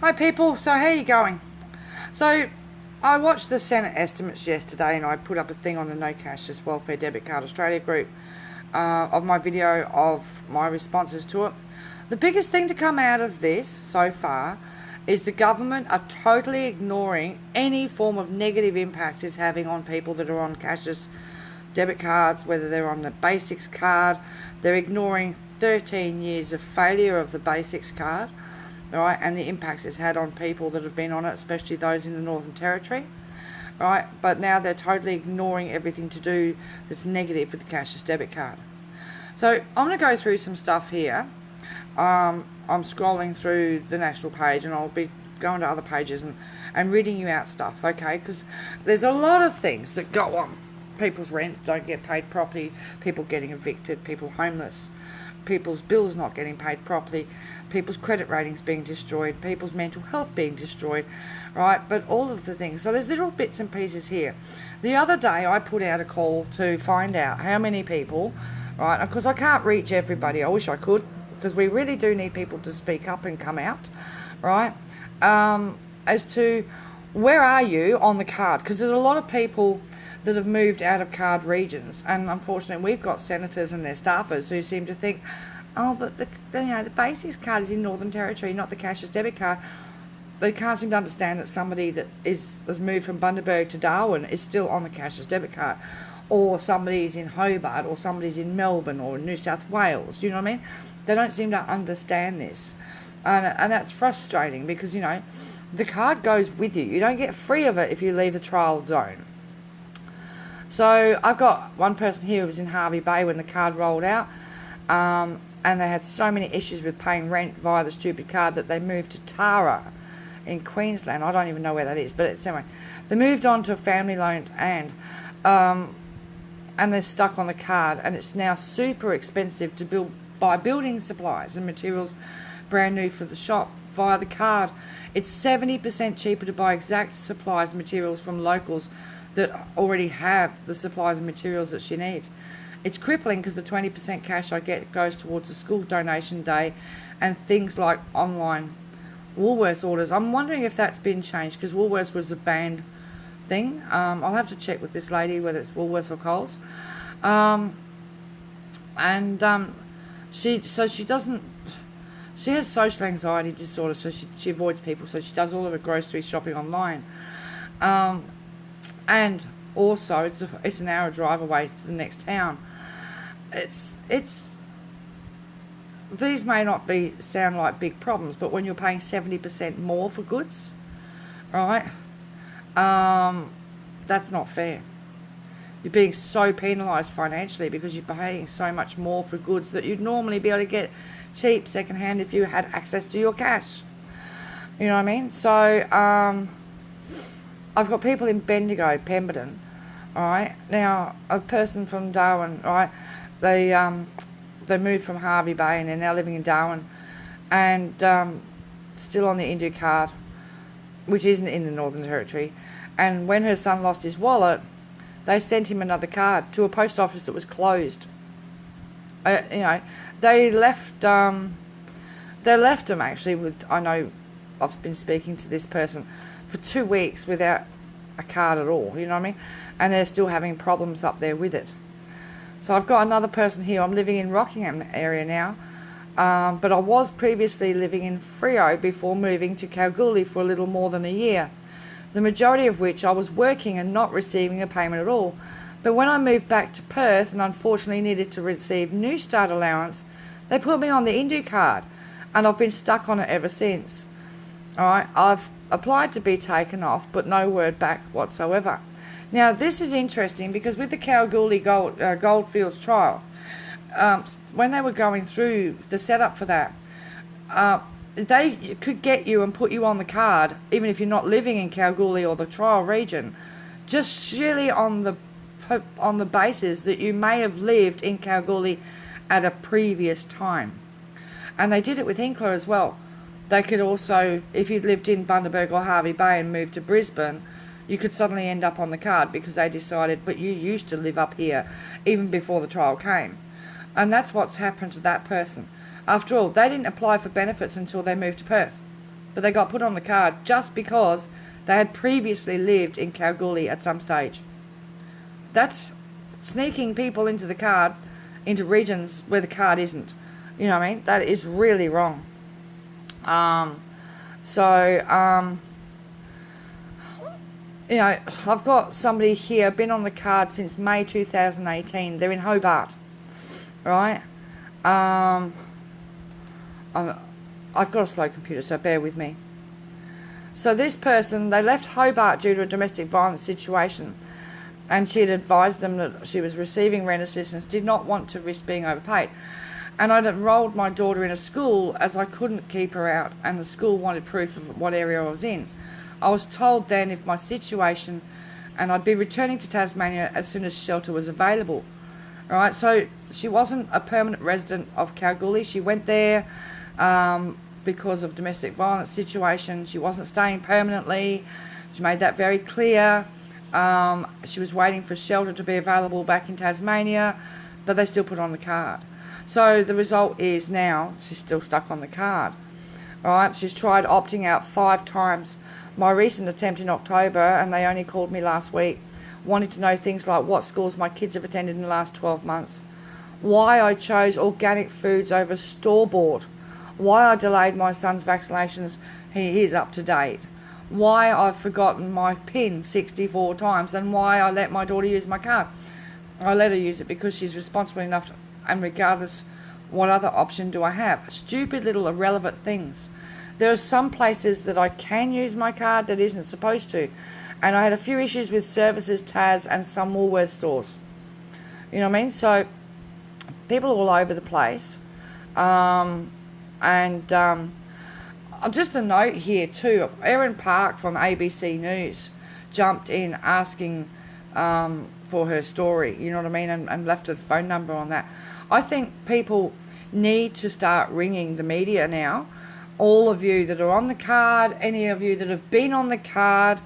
Hi people, so how are you going? So I watched the Senate estimates yesterday and I put up a thing on the No Cashless Welfare Debit Card Australia group of my video of my responses to it. The biggest thing to come out of this so far is the government are totally ignoring any form of negative impacts it's having on people that are on cashless debit cards, whether they're on the basics card. They're ignoring 13 years of failure of the basics card, right, and the impacts it's had on people that have been on it, especially those in the Northern Territory, right? But now they're totally ignoring everything to do that's negative with the cashless debit card. So I'm going to go through some stuff here. I'm scrolling through the national page and I'll be going to other pages and reading you out stuff, okay? Because there's a lot of things that go on. People's rents don't get paid properly, people getting evicted, people homeless, people's bills not getting paid properly, people's credit ratings being destroyed, people's mental health being destroyed, right? But all of the things. So there's little bits and pieces here. The other day I put out a call to find out how many people, right, because I can't reach everybody. I wish I could, because we really do need people to speak up and come out, right, as to where are you on the card, because there's a lot of people that have moved out of card regions, and unfortunately we've got senators and their staffers who seem to think, oh, but the basics card is in Northern Territory, not the cashless debit card. They can't seem to understand that somebody that was moved from Bundaberg to Darwin is still on the cashless debit card, or somebody's in Hobart, or somebody's in Melbourne or New South Wales. You know what I mean? They don't seem to understand this, and that's frustrating because, you know, the card goes with you. You don't get free of it if you leave the trial zone. So I've got one person here who was in Hervey Bay when the card rolled out, and they had so many issues with paying rent via the stupid card that they moved to Tara in Queensland. I don't even know where that is, but it's anyway. They moved on to a family loan and they're stuck on the card, and it's now super expensive to buy building supplies and materials brand new for the shop via the card. It's 70% cheaper to buy exact supplies and materials from locals that already have the supplies and materials that she needs. It's crippling because the 20% cash I get goes towards the school donation day and things like online Woolworths orders. I'm wondering if that's been changed, because Woolworths was a banned thing. I'll have to check with this lady whether it's Woolworths or Coles. She has social anxiety disorder, so she avoids people, so she does all of her grocery shopping online. And also it's an hour drive away to the next town. These may not sound like big problems, but when you're paying 70% more for goods, right, that's not fair. You're being so penalised financially because you're paying so much more for goods that you'd normally be able to get cheap secondhand if you had access to your cash. You know what I mean? So I've got people in Bendigo, Pemberton, alright. Now, a person from Darwin, right, they moved from Hervey Bay and they're now living in Darwin and still on the indue card, which isn't in the Northern Territory. And when her son lost his wallet, they sent him another card to a post office that was closed. You know, they left him actually with, I know I've been speaking to this person, for 2 weeks without a card at all, you know what I mean? And they're still having problems up there with it. So I've got another person here. I'm living in Rockingham area now, but I was previously living in Freo before moving to Kalgoorlie for a little more than a year, the majority of which I was working and not receiving a payment at all. But when I moved back to Perth and unfortunately needed to receive New Start allowance, they put me on the indue card, and I've been stuck on it ever since. Alright, I've applied to be taken off, but no word back whatsoever. Now, this is interesting because with the Kalgoorlie Goldfields trial, when they were going through the setup for that, they could get you and put you on the card, even if you're not living in Kalgoorlie or the trial region, just really on the basis that you may have lived in Kalgoorlie at a previous time. And they did it with Hinkler as well. They could also, if you'd lived in Bundaberg or Hervey Bay and moved to Brisbane, you could suddenly end up on the card because they decided, but you used to live up here even before the trial came. And that's what's happened to that person. After all, they didn't apply for benefits until they moved to Perth. but they got put on the card just because they had previously lived in Kalgoorlie at some stage. That's sneaking people into the card, into regions where the card isn't. You know what I mean? That is really wrong. You know, I've got somebody here, been on the card since May 2018. They're in Hobart, right? I've got a slow computer, so bear with me. So this person, they left Hobart due to a domestic violence situation, and she had advised them that she was receiving rent assistance, did not want to risk being overpaid. And I'd enrolled my daughter in a school as I couldn't keep her out, and the school wanted proof of what area I was in. I was told then if my situation, and I'd be returning to Tasmania as soon as shelter was available. All right, so she wasn't a permanent resident of Kalgoorlie. She went there because of domestic violence situation. She wasn't staying permanently. She made that very clear. She was waiting for shelter to be available back in Tasmania, but they still put on the card. So the result is now she's still stuck on the card. All right, she's tried opting out 5 times. My recent attempt in October, and they only called me last week, wanting to know things like what schools my kids have attended in the last 12 months, why I chose organic foods over store-bought, why I delayed my son's vaccinations, he is up to date, why I've forgotten my PIN 64 times, and why I let my daughter use my card. I let her use it because she's responsible enough to, and regardless, what other option do I have? Stupid little irrelevant things. There are some places that I can use my card that isn't supposed to. And I had a few issues with services, Tas, and some Woolworths stores. You know what I mean? So, people all over the place. Just a note here too. Erin Park from ABC News jumped in asking for her story. You know what I mean? And left a phone number on that. I think people need to start ringing the media now. All of you that are on the card, any of you that have been on the card,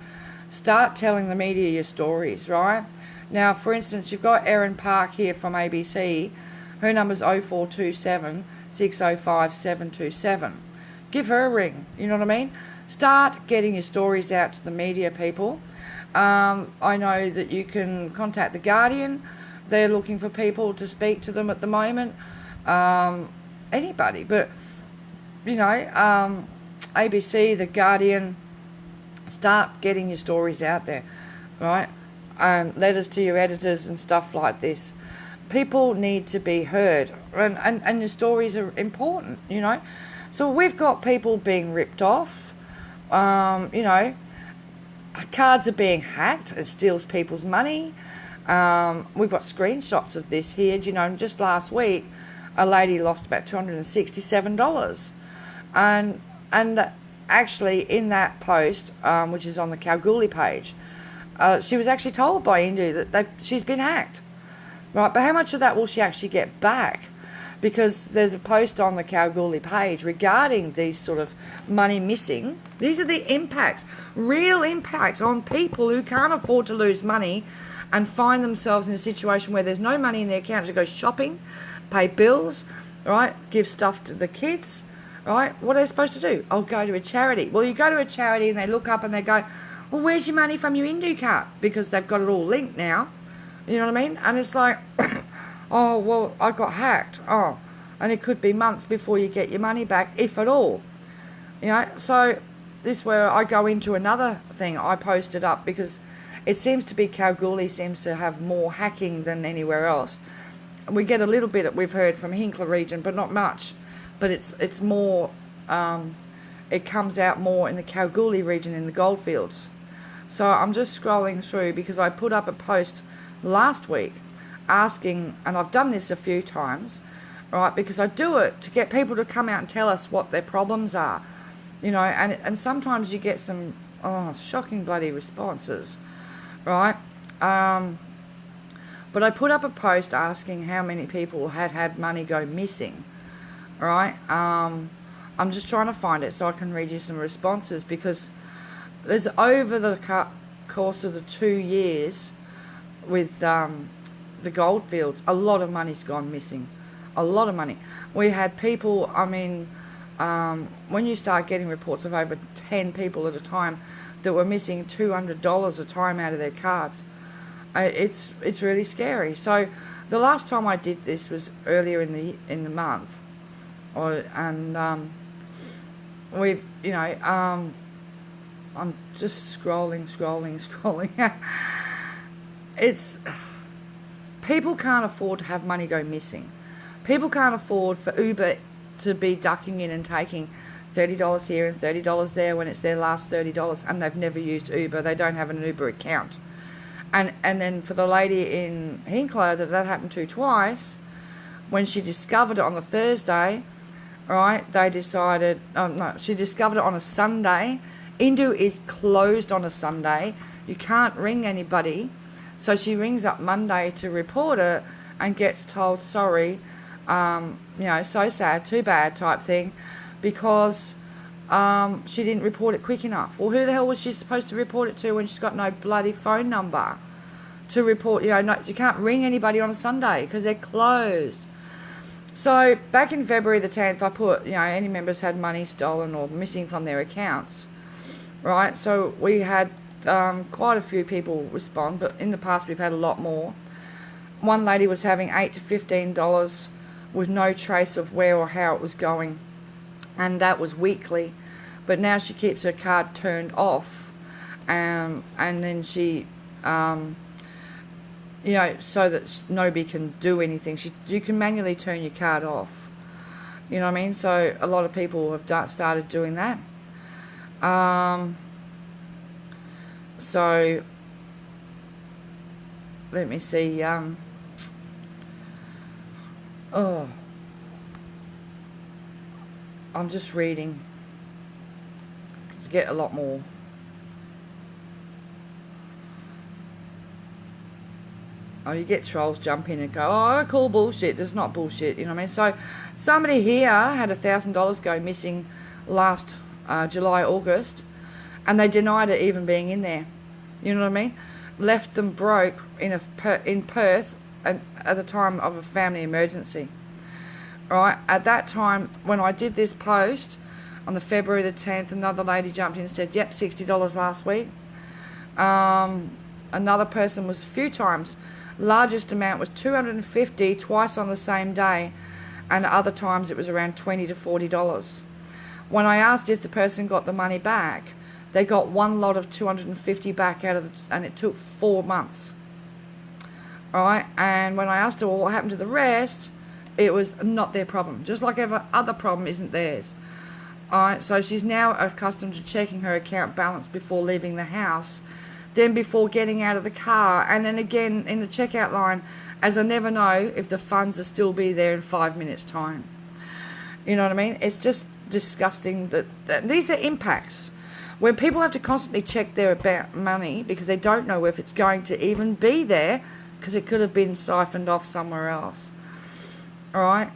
start telling the media your stories, right? Now, for instance, you've got Erin Park here from ABC. Her number's 0427 605 727. Give her a ring, you know what I mean? Start getting your stories out to the media, people. I know that you can contact The Guardian. They're looking for people to speak to them at the moment. Anybody, but you know, ABC, The Guardian, start getting your stories out there, right? And letters to your editors and stuff like this. People need to be heard, and your stories are important, you know. So we've got people being ripped off, you know, cards are being hacked, it steals people's money. We've got screenshots of this here, you know, just last week, a lady lost about $267. And actually in that post, which is on the Kalgoorlie page, she was actually told by Indue that she's been hacked, right? But how much of that will she actually get back? Because there's a post on the Kalgoorlie page regarding these sort of money missing. These are the impacts, real impacts on people who can't afford to lose money and find themselves in a situation where there's no money in their account to go shopping, pay bills, right? Give stuff to the kids. Right? What are they supposed to do? Oh, go to a charity. Well, you go to a charity and they look up and they go, well, where's your money from your indue card? Because they've got it all linked now. You know what I mean? And it's like, oh, well, I got hacked. Oh, and it could be months before you get your money back, if at all. You know, so this is where I go into another thing I posted up, because it seems to be Kalgoorlie seems to have more hacking than anywhere else. We get a little bit, we've heard from Hinkler region, but not much. But it's more, it comes out more in the Kalgoorlie region in the goldfields. So I'm just scrolling through because I put up a post last week asking, and I've done this a few times, right, because I do it to get people to come out and tell us what their problems are, you know, and sometimes you get some shocking bloody responses, right? But I put up a post asking how many people had money go missing. Right, I'm just trying to find it so I can read you some responses, because there's over the course of the 2 years with the goldfields, a lot of money's gone missing, a lot of money. We had people, I mean, when you start getting reports of over 10 people at a time that were missing $200 a time out of their cards, it's really scary. So the last time I did this was earlier in the month, and we've, you know, I'm just scrolling. It's, people can't afford to have money go missing. People can't afford for Uber to be ducking in and taking $30 here and $30 there when it's their last $30 and they've never used Uber. They don't have an Uber account. And then for the lady in Hinkler that happened to twice, when she discovered it on the Thursday, right, they decided, no, she discovered it on a Sunday. Indue is closed on a Sunday. You can't ring anybody. So she rings up Monday to report it and gets told, sorry, you know, so sad, too bad type thing, because she didn't report it quick enough. Well, who the hell was she supposed to report it to when she's got no bloody phone number to report? You know, no, you can't ring anybody on a Sunday because they're closed. So back in February the 10th, I put, you know, any members had money stolen or missing from their accounts, right? So we had quite a few people respond, but in the past we've had a lot more. One lady was having $8 to $15 with no trace of where or how it was going, and that was weekly. But now she keeps her card turned off, and then she, you know, so that nobody can do anything. You can manually turn your card off. You know what I mean? So a lot of people have started doing that. So let me see. Oh, I'm just reading to get a lot more. Oh, you get trolls jump in and go, oh, cool bullshit. There's not bullshit, you know what I mean? So somebody here had $1,000 go missing last July, August, and they denied it even being in there. You know what I mean? Left them broke in Perth at the time of a family emergency. Right? At that time, when I did this post on the February the 10th, another lady jumped in and said, yep, $60 last week. Another person was a few times. Largest amount was $250 twice on the same day, and other times it was around $20 to $40. When I asked if the person got the money back, they got one lot of $250 back out of and it took 4 months. Alright, and when I asked her, well, what happened to the rest, it was not their problem. Just like every other problem isn't theirs. Alright, so she's now accustomed to checking her account balance before leaving the house, then before getting out of the car, and then again in the checkout line, as I never know if the funds will still be there in 5 minutes' time. You know what I mean? It's just disgusting that these are impacts. When people have to constantly check their money because they don't know if it's going to even be there because it could have been siphoned off somewhere else. Alright?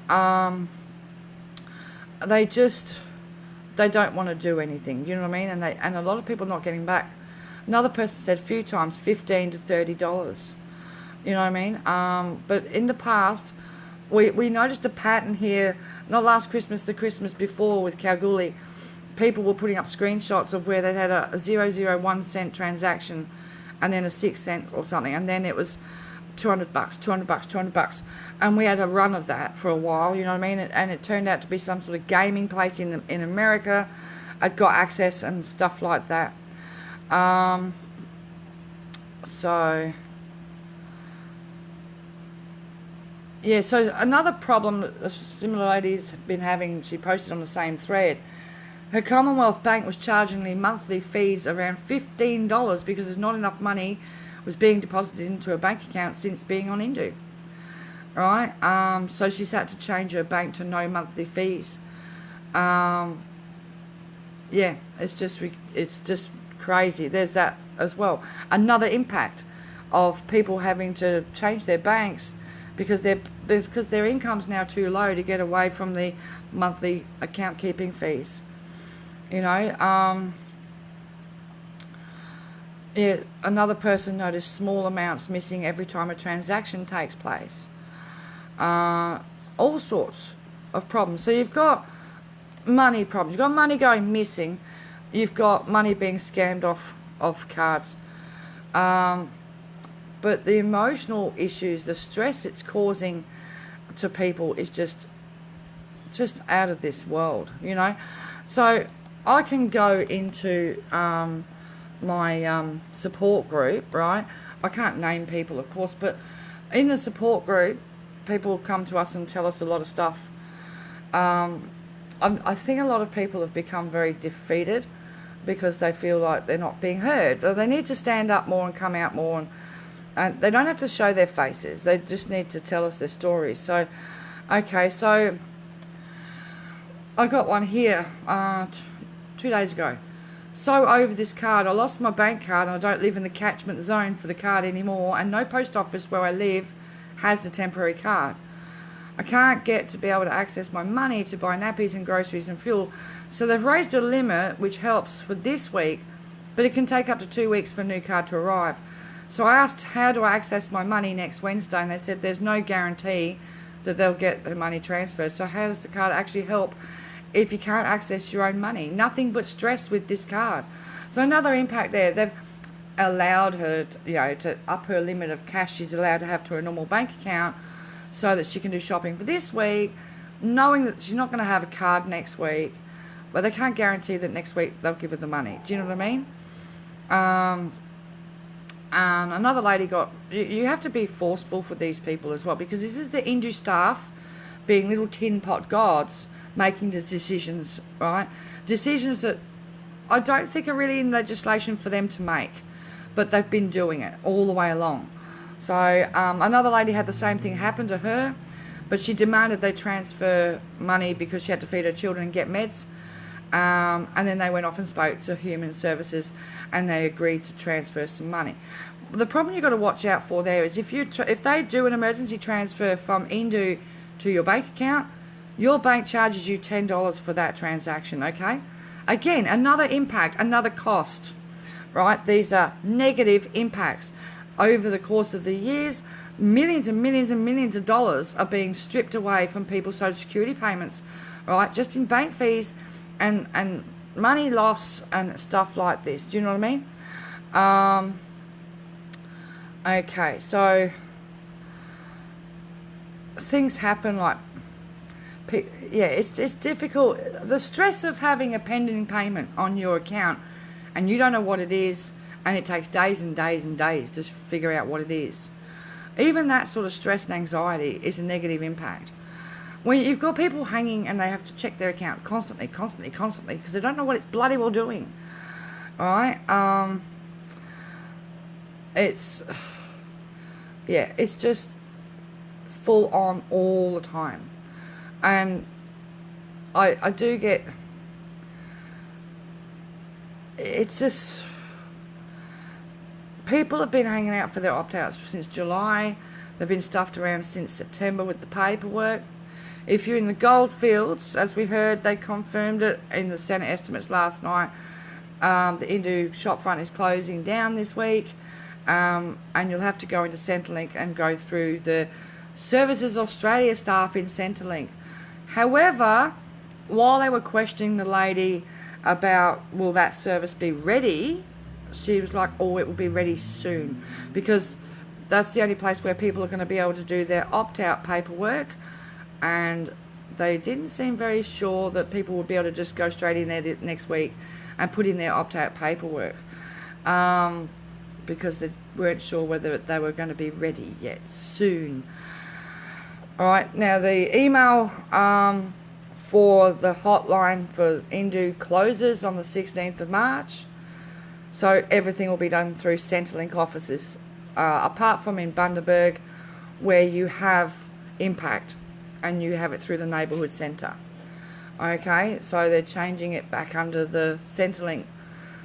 They don't want to do anything. You know what I mean? And a lot of people not getting back. Another person said a few times $15 to $30. You know what I mean? But in the past, we noticed a pattern here, not last Christmas, the Christmas before with Kalgoorlie. People were putting up screenshots of where they'd had a 0.001 cent transaction and then a 6 cent or something, and then it was $200, $200, and we had a run of that for a while, you know what I mean? And it turned out to be some sort of gaming place in America. I'd got access and stuff like that. So yeah, so another problem that a similar lady's been having, she posted on the same thread, her Commonwealth Bank was charging the monthly fees around $15 because there's not enough money was being deposited into her bank account since being on indue. Right? So she's had to change her bank to no monthly fees. Yeah, it's just crazy. There's that as well. Another impact of people having to change their banks because their income's now too low to get away from the monthly account keeping fees. You know, yeah, another person noticed small amounts missing every time a transaction takes place. All sorts of problems. So you've got money problems. You've got money going missing. You've got money being scammed off cards. But the emotional issues, the stress it's causing to people is just out of this world, you know. So I can go into my support group, right? I can't name people, of course, but in the support group, people come to us and tell us a lot of stuff. I think a lot of people have become very defeated because they feel like they're not being heard. Or they need to stand up more and come out more, and they don't have to show their faces. They just need to tell us their stories. So, okay, so I got one here 2 days ago. So over this card, I lost my bank card and I don't live in the catchment zone for the card anymore, and no post office where I live has the temporary card. I can't get to be able to access my money to buy nappies and groceries and fuel. So they've raised a limit which helps for this week, but it can take up to 2 weeks for a new card to arrive. So I asked, how do I access my money next Wednesday? And they said there's no guarantee that they'll get the money transferred. So how does the card actually help if you can't access your own money? Nothing but stress with this card. So another impact there, they've allowed her to up her limit of cash she's allowed to have to her normal bank account so that she can do shopping for this week, knowing that she's not going to have a card next week, but they can't guarantee that next week they'll give her the money. Do you know what I mean? And another lady got, you have to be forceful for these people as well, because this is the indue staff being little tin pot gods making the decisions, right? Decisions that I don't think are really in legislation for them to make, but they've been doing it all the way along. So another lady had the same thing happen to her, but she demanded they transfer money because she had to feed her children and get meds. And then they went off and spoke to Human Services, and they agreed to transfer some money. The problem you've got to watch out for there is if they do an emergency transfer from indue to your bank account, your bank charges you $10 for that transaction, okay? Again, another impact, another cost, right? These are negative impacts. Over the course of the years, millions and millions and millions of dollars are being stripped away from people's Social Security payments, right? Just in bank fees and money loss and stuff like this. Do you know what I mean? Okay, so things happen like, yeah, it's difficult. The stress of having a pending payment on your account and you don't know what it is, and it takes days and days and days to figure out what it is. Even that sort of stress and anxiety is a negative impact. When you've got people hanging and they have to check their account constantly, because they don't know what it's bloody well doing. Alright? It's just full on all the time. And I do get, it's just, people have been hanging out for their opt-outs since July. They've been stuffed around since September with the paperwork. If you're in the gold fields, as we heard, they confirmed it in the Senate estimates last night. The indue shopfront is closing down this week, and you'll have to go into Centrelink and go through the Services Australia staff in Centrelink. However, while they were questioning the lady about will that service be ready, she was like, oh, it will be ready soon, because that's the only place where people are going to be able to do their opt-out paperwork, and they didn't seem very sure that people would be able to just go straight in there next week and put in their opt-out paperwork, because they weren't sure whether they were going to be ready yet soon. Alright, now the email for the hotline for indue closes on the 16th of March. So everything will be done through Centrelink offices, apart from in Bundaberg, where you have impact and you have it through the neighbourhood centre. Okay, so they're changing it back under the Centrelink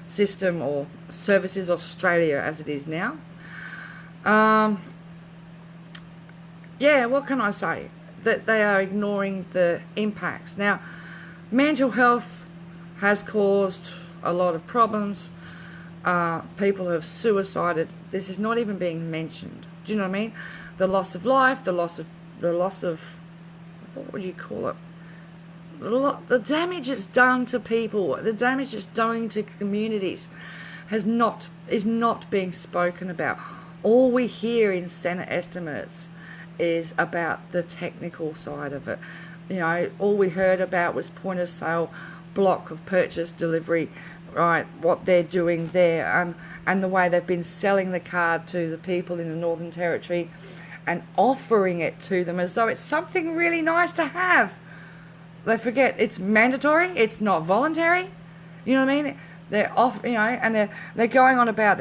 system, or Services Australia as it is now. Yeah, what can I say? That they are ignoring the impacts. Now, mental health has caused a lot of problems. People have suicided. This is not even being mentioned. Do you know what I mean? The loss of life, the loss of what would you call it? the damage it's done to people, the damage it's doing to communities is not being spoken about. All we hear in Senate estimates is about the technical side of it. You know, all we heard about was point of sale, block of purchase, delivery, right, what they're doing there, and the way they've been selling the card to the people in the Northern Territory and offering it to them as though it's something really nice to have. They forget it's mandatory, it's not voluntary. You know what I mean? They're off, you know, and they're going on about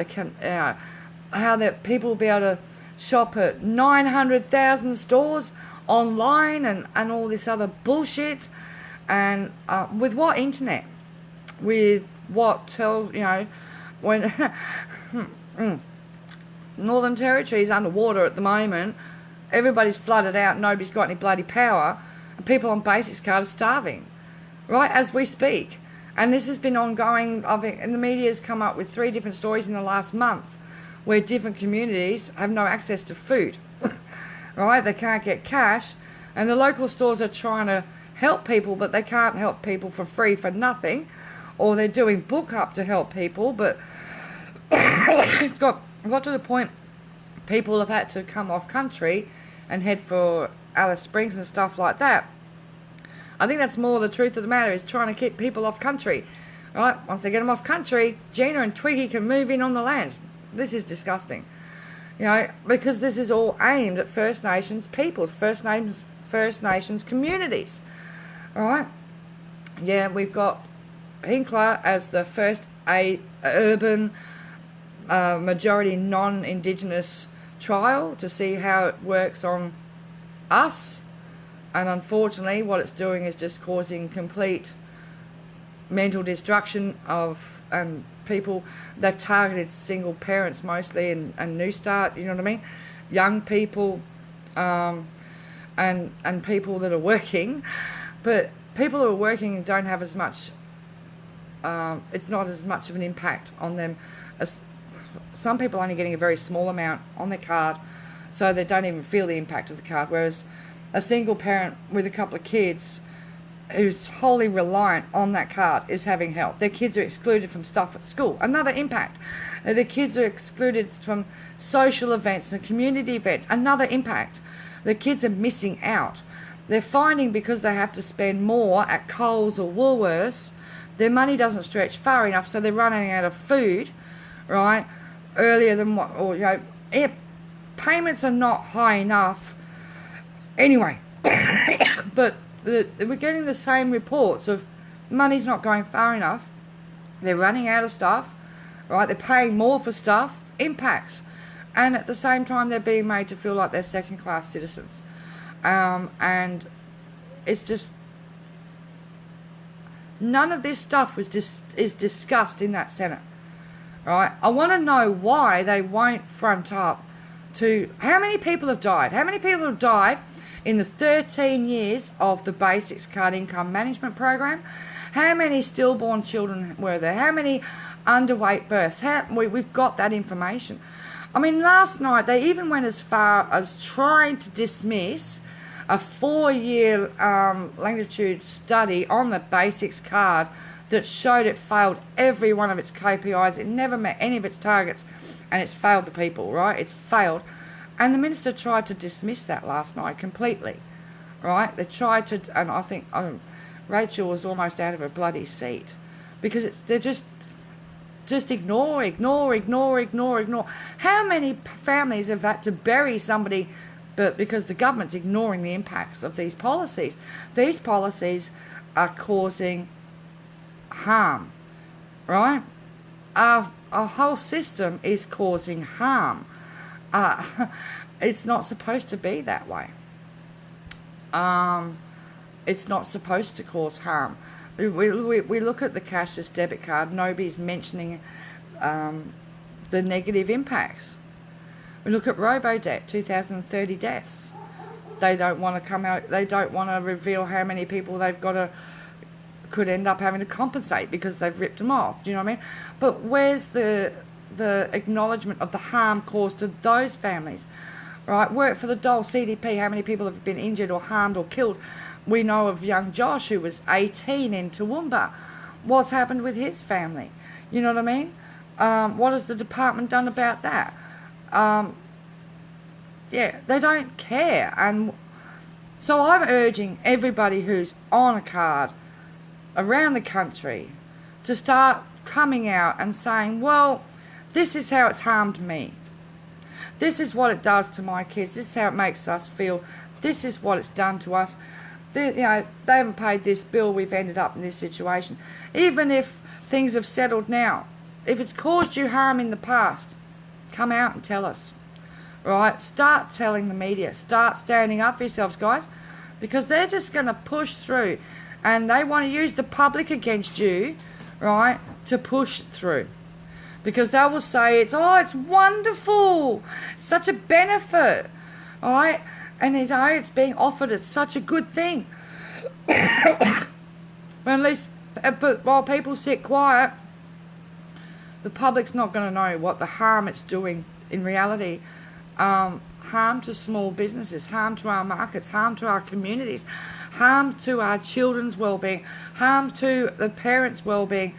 how that people will be able to shop at 900,000 stores online and all this other bullshit. And with what internet? With what when Northern Territory is underwater at the moment, everybody's flooded out, nobody's got any bloody power, and people on basics card are starving, right, as we speak. And this has been ongoing. And the media has come up with 3 different stories in the last month where different communities have no access to food, right? They can't get cash, and the local stores are trying to help people, but they can't help people for free for nothing, or they're doing book up to help people, but it's got to the point people have had to come off country and head for Alice Springs and stuff like that. I think that's more the truth of the matter, is trying to keep people off country, right? Once they get them off country, Gina and Twiggy can move in on the lands. This is disgusting, you know, because this is all aimed at First Nations peoples, First Nations communities, all right? Yeah, we've got Hinkler as the first urban majority non-Indigenous trial to see how it works on us, and unfortunately what it's doing is just causing complete mental destruction of people. They've targeted single parents mostly and New Start, you know what I mean, young people, and people that are working, but people who are working don't have as much, it's not as much of an impact on them as some people only getting a very small amount on their card, so they don't even feel the impact of the card, whereas a single parent with a couple of kids who's wholly reliant on that card is having help. Their kids are excluded from stuff at school. Another impact. Their kids are excluded from social events and community events. Another impact. The kids are missing out. They're finding because they have to spend more at Coles or Woolworths, their money doesn't stretch far enough, so they're running out of food, right, earlier than what, or, you know, payments are not high enough anyway. But we're getting the same reports of money's not going far enough, they're running out of stuff, right, they're paying more for stuff, impacts, and at the same time they're being made to feel like they're second-class citizens, and it's just, none of this stuff is discussed in that Senate, right? I want to know why they won't front up to how many people have died, in the 13 years of the Basics Card Income Management Program. How many stillborn children were there? How many underweight births? We've got that information. I mean, last night they even went as far as trying to dismiss a 4-year longitude study on the Basics Card that showed it failed every one of its KPIs. It never met any of its targets, and it's failed the people, right? It's failed. And the minister tried to dismiss that last night completely, right? They tried to, and I think Rachel was almost out of her bloody seat, because they're just ignore. How many families have had to bury somebody, but because the government's ignoring the impacts of these policies? These policies are causing harm, right? Our whole system is causing harm. It's not supposed to be that way. It's not supposed to cause harm. We look at the cashless debit card, nobody's mentioning the negative impacts. We look at robo-debt, 2030 deaths. They don't want to come out, they don't want to reveal how many people they've got could end up having to compensate because they've ripped them off. Do you know what I mean? But where's the acknowledgement of the harm caused to those families, right? Work for the dole, CDP, how many people have been injured or harmed or killed We know of young Josh, who was 18 in Toowoomba. What's happened with his family? You know what I mean? What has the department done about that? Yeah, they don't care. And so I'm urging everybody who's on a card around the country to start coming out and saying, well, this is how it's harmed me. This is what it does to my kids. This is how it makes us feel. This is what it's done to us. They haven't paid this bill. We've ended up in this situation. Even if things have settled now, if it's caused you harm in the past, come out and tell us. Right? Start telling the media. Start standing up for yourselves, guys, because they're just going to push through, and they want to use the public against you, right, to push through. Because they will say it's wonderful, such a benefit, all right? And it's being offered, it's such a good thing. Well, at least, but while people sit quiet, the public's not going to know what the harm it's doing in reality. Harm to small businesses, harm to our markets, harm to our communities, harm to our children's well-being, harm to the parents' well-being,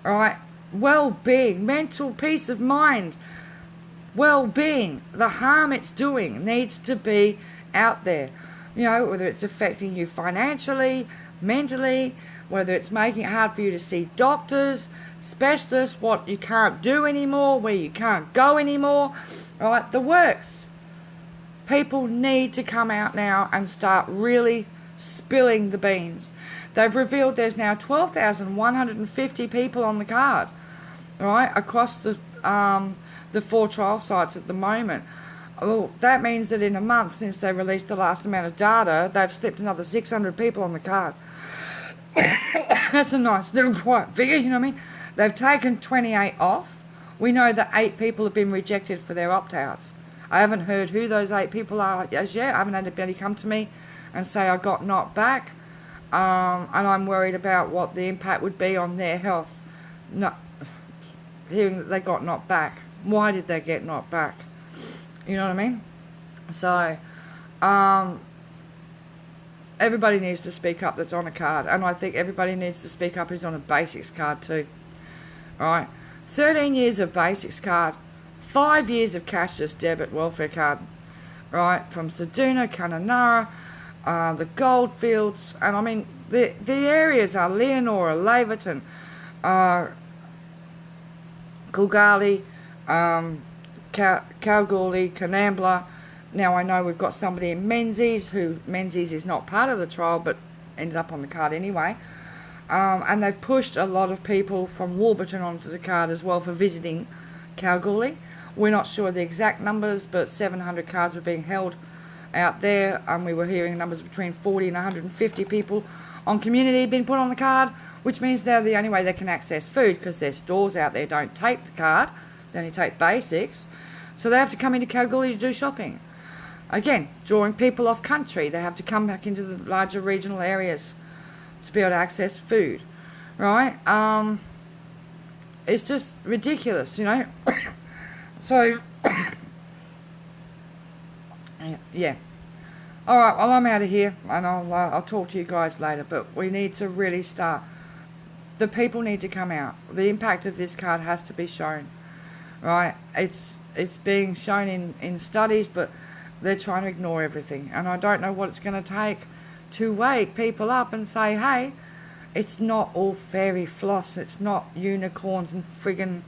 all right? Well-being, mental peace of mind, well-being. The harm it's doing needs to be out there, whether it's affecting you financially, mentally, whether it's making it hard for you to see doctors, specialists, what you can't do anymore, where you can't go anymore, right? The works. People need to come out now and start really spilling the beans. They've revealed there's now 12,150 people on the card, right, across the 4 trial sites at the moment. Well, that means that in a month since they released the last amount of data, they've slipped another 600 people on the card. That's a nice little quiet figure, you know what I mean? They've taken 28 off. We know that 8 people have been rejected for their opt-outs. I haven't heard who those 8 people are as yet. I haven't had anybody come to me and say I got knocked back. And I'm worried about what the impact would be on their health. Hearing that they got knocked back. Why did they get knocked back? You know what I mean? So, everybody needs to speak up that's on a card. And I think everybody needs to speak up who's on a basics card too. Alright? 13 years of basics card. 5 years of cashless debit welfare card. Right? From Ceduna, Kununurra, the Goldfields. And I mean, the areas are Leonora, Laverton, Kulgali, Kalgoorlie, Canambla. Now I know we've got somebody in Menzies, who Menzies is not part of the trial but ended up on the card anyway. And they've pushed a lot of people from Warburton onto the card as well for visiting Kalgoorlie. We're not sure the exact numbers, but 700 cards were being held out there, and we were hearing numbers between 40 and 150 people on community being put on the card, which means they're the only way they can access food, because their stores out there don't take the card, they only take basics. So they have to come into Kalgoorlie to do shopping. Again, drawing people off country. They have to come back into the larger regional areas to be able to access food. Right? It's just ridiculous, So, yeah. Alright, well, I'm out of here, and I'll talk to you guys later, but we need to really start. The people need to come out. The impact of this card has to be shown. Right? It's being shown in studies, but they're trying to ignore everything. And I don't know what it's going to take to wake people up and say, hey, it's not all fairy floss. It's not unicorns and friggin',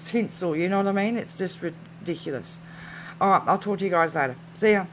tinsel. You know what I mean? It's just ridiculous. Alright, I'll talk to you guys later. See ya.